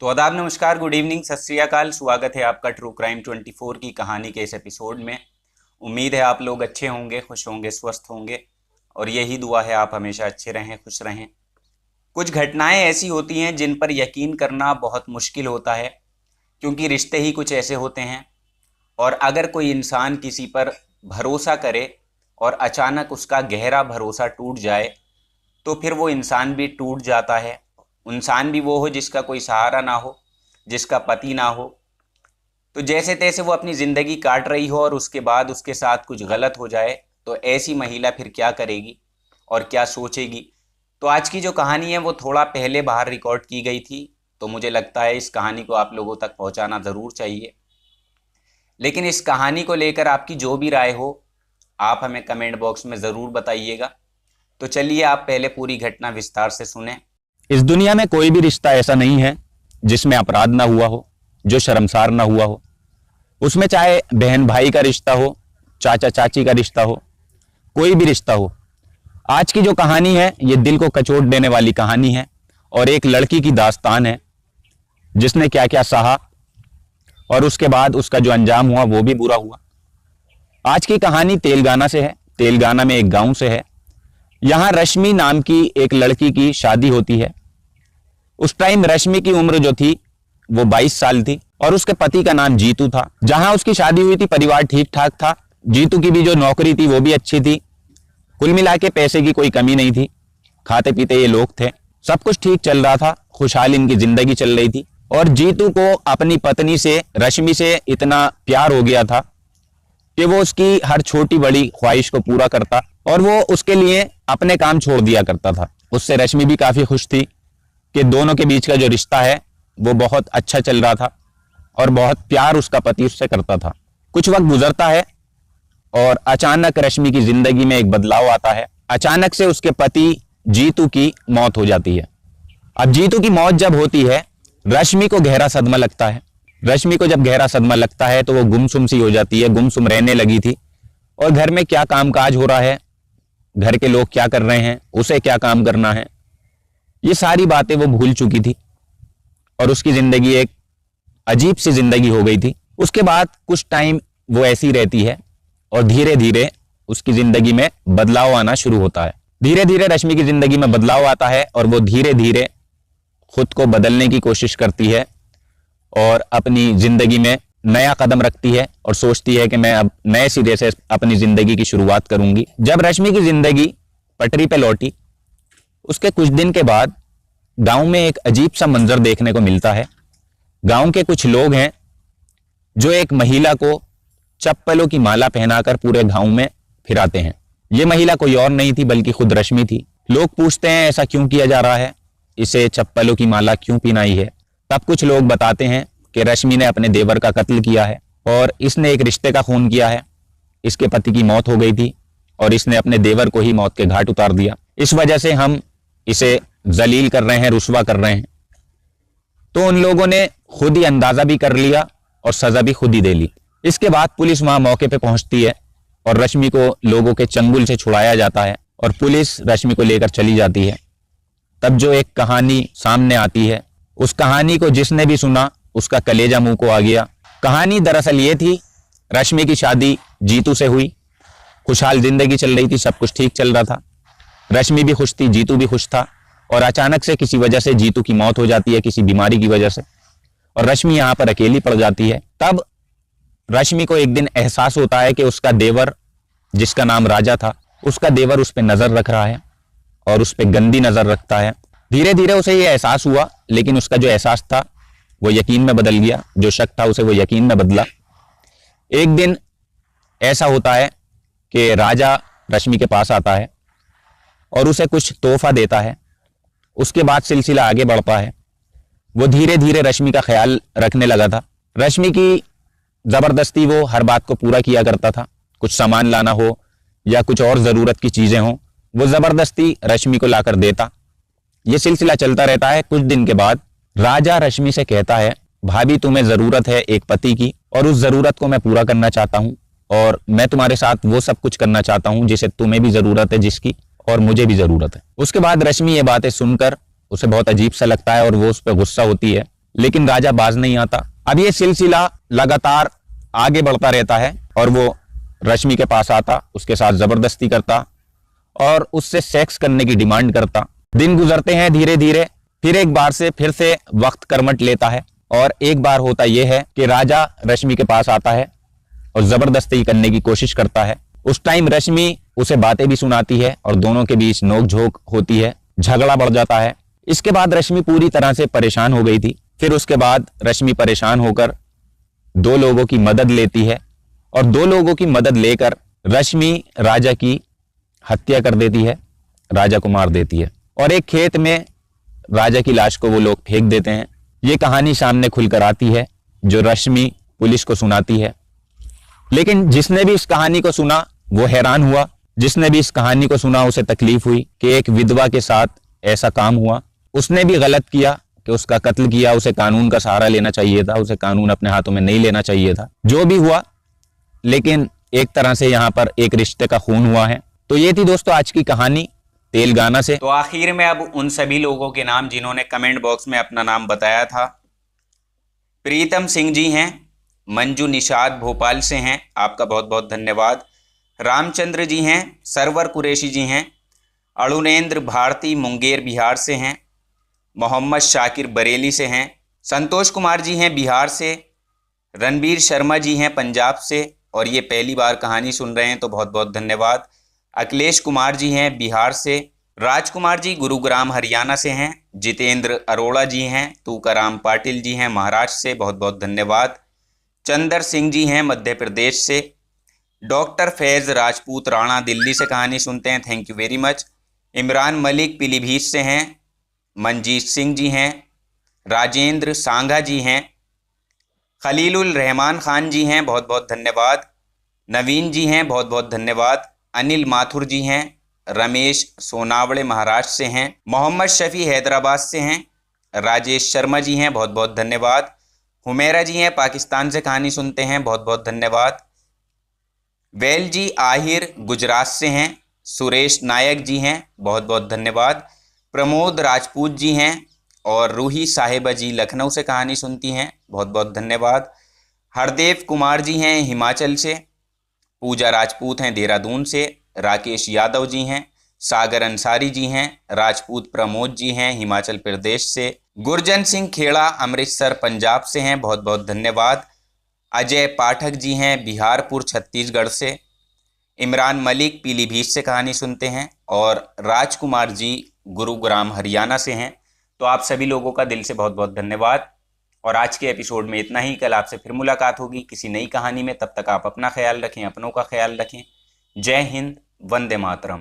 तो आदाब, नमस्कार, गुड इवनिंग, सत श्री अकाल। स्वागत है आपका ट्रू क्राइम 24 की कहानी के इस एपिसोड में। उम्मीद है आप लोग अच्छे होंगे, खुश होंगे, स्वस्थ होंगे और यही दुआ है आप हमेशा अच्छे रहें, खुश रहें। कुछ घटनाएं ऐसी होती हैं जिन पर यकीन करना बहुत मुश्किल होता है, क्योंकि रिश्ते ही कुछ ऐसे होते हैं। और अगर कोई इंसान किसी पर भरोसा करे और अचानक उसका गहरा भरोसा टूट जाए तो फिर वो इंसान भी टूट जाता है। इंसान भी वो हो जिसका कोई सहारा ना हो, जिसका पति ना हो। तो जैसे तैसे वो अपनी ज़िंदगी काट रही हो और उसके बाद उसके साथ कुछ गलत हो जाए तो ऐसी महिला फिर क्या करेगी और क्या सोचेगी। तो आज की जो कहानी है वो थोड़ा पहले बाहर रिकॉर्ड की गई थी, तो मुझे लगता है इस कहानी को आप लोगों तक पहुंचाना ज़रूर चाहिए। लेकिन इस कहानी को लेकर आपकी जो भी राय हो आप हमें कमेंट बॉक्स में ज़रूर बताइएगा। तो चलिए आप पहले पूरी घटना विस्तार से सुने। इस दुनिया में कोई भी रिश्ता ऐसा नहीं है जिसमें अपराध ना हुआ हो, जो शर्मसार ना हुआ हो। उसमें चाहे बहन भाई का रिश्ता हो, चाचा चाची का रिश्ता हो, कोई भी रिश्ता हो। आज की जो कहानी है ये दिल को कचोट देने वाली कहानी है और एक लड़की की दास्तान है जिसने क्या क्या सहा और उसके बाद उसका जो अंजाम हुआ वो भी बुरा हुआ। आज की कहानी तेलंगाना से है। तेलंगाना में एक गांव से है। यहां रश्मि नाम की एक लड़की की शादी होती है। उस टाइम रश्मि की उम्र जो थी वो 22 साल थी और उसके पति का नाम जीतू था। जहां उसकी शादी हुई थी परिवार ठीक ठाक था। जीतू की भी जो नौकरी थी वो भी अच्छी थी। कुल मिला के पैसे की कोई कमी नहीं थी। खाते पीते ये लोग थे, सब कुछ ठीक चल रहा था, खुशहाल इनकी जिंदगी चल रही थी। और जीतू को अपनी पत्नी से रश्मि से इतना प्यार हो गया था कि वो उसकी हर छोटी बड़ी ख्वाहिश को पूरा करता और वो उसके लिए अपने काम छोड़ दिया करता था। उससे रश्मि भी काफी खुश थी कि दोनों के बीच का जो रिश्ता है वो बहुत अच्छा चल रहा था और बहुत प्यार उसका पति उससे करता था। कुछ वक्त गुजरता है और अचानक रश्मि की जिंदगी में एक बदलाव आता है। अचानक से उसके पति जीतू की मौत हो जाती है। अब जीतू की मौत जब होती है रश्मि को गहरा सदमा लगता है। रश्मि को जब गहरा सदमा लगता है तो वो गुमसुम सी हो जाती है, गुमसुम रहने लगी थी। और घर में क्या कामकाज हो रहा है, घर के लोग क्या कर रहे हैं, उसे क्या काम करना है, ये सारी बातें वो भूल चुकी थी और उसकी जिंदगी एक अजीब सी जिंदगी हो गई थी। उसके बाद कुछ टाइम वो ऐसी रहती है और धीरे धीरे उसकी जिंदगी में बदलाव आना शुरू होता है। धीरे धीरे रश्मि की जिंदगी में बदलाव आता है और वो धीरे धीरे खुद को बदलने की कोशिश करती है और अपनी जिंदगी में नया कदम रखती है और सोचती है कि मैं अब नए सिरे से अपनी जिंदगी की शुरुआत करूंगी। जब रश्मि की जिंदगी पटरी पे लौटी उसके कुछ दिन के बाद गांव में एक अजीब सा मंजर देखने को मिलता है। गांव के कुछ लोग हैं जो एक महिला को चप्पलों की माला पहनाकर पूरे गांव में फिराते हैं। ये महिला कोई और नहीं थी बल्कि खुद रश्मि थी। लोग पूछते हैं ऐसा क्यों किया जा रहा है, इसे चप्पलों की माला क्यों पहनाई है। तब कुछ लोग बताते हैं कि रश्मि ने अपने देवर का कत्ल किया है और इसने एक रिश्ते का खून किया है। इसके पति की मौत हो गई थी और इसने अपने देवर को ही मौत के घाट उतार दिया। इस वजह से हम इसे जलील कर रहे हैं, रुस्वा कर रहे हैं। तो उन लोगों ने खुद ही अंदाजा भी कर लिया और सजा भी खुद ही दे ली। इसके बाद पुलिस वहां मौके पे पहुंचती है और रश्मि को लोगों के चंगुल से छुड़ाया जाता है और पुलिस रश्मि को लेकर चली जाती है। तब जो एक कहानी सामने आती है, उस कहानी को जिसने भी सुना उसका कलेजा मुंह को आ गया। कहानी दरअसल ये थी, रश्मि की शादी जीतू से हुई, खुशहाल जिंदगी चल रही थी, सब कुछ ठीक चल रहा था, रश्मि भी खुश थी, जीतू भी खुश था। और अचानक से किसी वजह से जीतू की मौत हो जाती है, किसी बीमारी की वजह से, और रश्मि यहां पर अकेली पड़ जाती है। तब रश्मि को एक दिन एहसास होता है कि उसका देवर, जिसका नाम राजा था, उसका देवर उस पर नजर रख रहा है और उस पर गंदी नजर रखता है। धीरे धीरे उसे यह एहसास हुआ, लेकिन उसका जो एहसास था वो यकीन में बदल गया, जो शक था उसे वो यकीन में बदला। एक दिन ऐसा होता है कि राजा रश्मि के पास आता है और उसे कुछ तोहफा देता है। उसके बाद सिलसिला आगे बढ़ता है। वो धीरे धीरे रश्मि का ख्याल रखने लगा था। रश्मि की जबरदस्ती वो हर बात को पूरा किया करता था। कुछ सामान लाना हो या कुछ और जरूरत की चीजें हो, वो जबरदस्ती रश्मि को लाकर देता। ये सिलसिला चलता रहता है। कुछ दिन के बाद राजा रश्मि से कहता है, भाभी तुम्हें जरूरत है एक पति की और उस जरूरत को मैं पूरा करना चाहता हूँ और मैं तुम्हारे साथ वो सब कुछ करना चाहता हूँ जिसे तुम्हें भी जरूरत है, जिसकी और मुझे भी जरूरत है। उसके बाद रश्मि ये बातें सुनकर उसे बहुत अजीब सा लगता है और वो उस पर गुस्सा होती है लेकिन राजा बाज नहीं आता। अब ये सिलसिला लगातार आगे बढ़ता रहता है और वो रश्मि के पास आता, उसके साथ जबरदस्ती करता और उससे सेक्स करने की डिमांड करता। दिन गुजरते हैं धीरे धीरे, फिर एक बार से फिर से वक्त करवट लेता है और एक बार होता यह है कि राजा रश्मि के पास आता है और जबरदस्ती करने की कोशिश करता है। उस टाइम रश्मि उसे बातें भी सुनाती है और दोनों के बीच नोकझोंक होती है, झगड़ा बढ़ जाता है। इसके बाद रश्मि पूरी तरह से परेशान हो गई थी। फिर उसके बाद रश्मि परेशान होकर 2 लोगों की मदद लेती है और 2 लोगों की मदद लेकर रश्मि राजा की हत्या कर देती है, राजा को मार देती है और एक खेत में राजा की लाश को वो लोग फेंक देते हैं। ये कहानी सामने खुलकर आती है जो रश्मि पुलिस को सुनाती है। लेकिन जिसने भी इस कहानी को सुना वो हैरान हुआ, जिसने भी इस कहानी को सुना उसे तकलीफ हुई कि एक विधवा के साथ ऐसा काम हुआ। उसने भी गलत किया कि उसका कत्ल किया, उसे कानून का सहारा लेना चाहिए था, उसे कानून अपने हाथों में नहीं लेना चाहिए था। जो भी हुआ, लेकिन एक तरह से यहाँ पर एक रिश्ते का खून हुआ है। तो ये थी दोस्तों आज की कहानी तेलंगाना से। तो आखिर में अब उन सभी लोगों के नाम जिन्होंने कमेंट बॉक्स में अपना नाम बताया था। प्रीतम सिंह जी हैं, मंजू निषाद भोपाल से हैं, आपका बहुत बहुत धन्यवाद। रामचंद्र जी हैं, सरवर कुरैशी जी हैं, अरुणेंद्र भारती मुंगेर बिहार से हैं, मोहम्मद शाकिर बरेली से हैं, संतोष कुमार जी हैं बिहार से, रणबीर शर्मा जी हैं पंजाब से और ये पहली बार कहानी सुन रहे हैं तो बहुत बहुत धन्यवाद। अखिलेश कुमार जी हैं बिहार से, राजकुमार जी गुरुग्राम हरियाणा से हैं, जितेंद्र अरोड़ा जी हैं, तुकाराम पाटिल जी हैं महाराष्ट्र से, बहुत बहुत धन्यवाद। चंदर सिंह जी हैं मध्य प्रदेश से, डॉक्टर फैज़ राजपूत राणा दिल्ली से कहानी सुनते हैं, thank you very much. Imran Malik Pilibhit से हैं, मनजीत सिंह जी हैं, राजेंद्र सांघा जी हैं, खलीलुल रहमान खान जी हैं, बहुत बहुत धन्यवाद। नवीन जी हैं, बहुत बहुत धन्यवाद। अनिल माथुर जी हैं, रमेश सोनावड़े महाराष्ट्र से हैं, मोहम्मद शफी हैदराबाद से हैं, राजेश शर्मा जी हैं, बहुत बहुत धन्यवाद। हुमेरा जी हैं पाकिस्तान से कहानी सुनते हैं, बहुत बहुत धन्यवाद। वेल जी आहिर गुजरात से हैं, सुरेश नायक जी हैं, बहुत बहुत धन्यवाद। प्रमोद राजपूत जी हैं और रूही साहिबा जी लखनऊ से कहानी सुनती हैं, बहुत बहुत धन्यवाद। हरदेव कुमार जी हैं हिमाचल से, पूजा राजपूत हैं देहरादून से, राकेश यादव जी हैं, सागर अंसारी जी हैं, राजपूत प्रमोद जी हैं हिमाचल प्रदेश से, गुरजन सिंह खेड़ा अमृतसर पंजाब से हैं, बहुत बहुत धन्यवाद। अजय पाठक जी हैं बिहारपुर छत्तीसगढ़ से, इमरान मलिक पीलीभीत से कहानी सुनते हैं और राजकुमार जी गुरुग्राम हरियाणा से हैं। तो आप सभी लोगों का दिल से बहुत बहुत धन्यवाद और आज के एपिसोड में इतना ही। कल आपसे फिर मुलाकात होगी किसी नई कहानी में, तब तक आप अपना ख्याल रखें, अपनों का ख्याल रखें। जय हिंद, वंदे मातरम।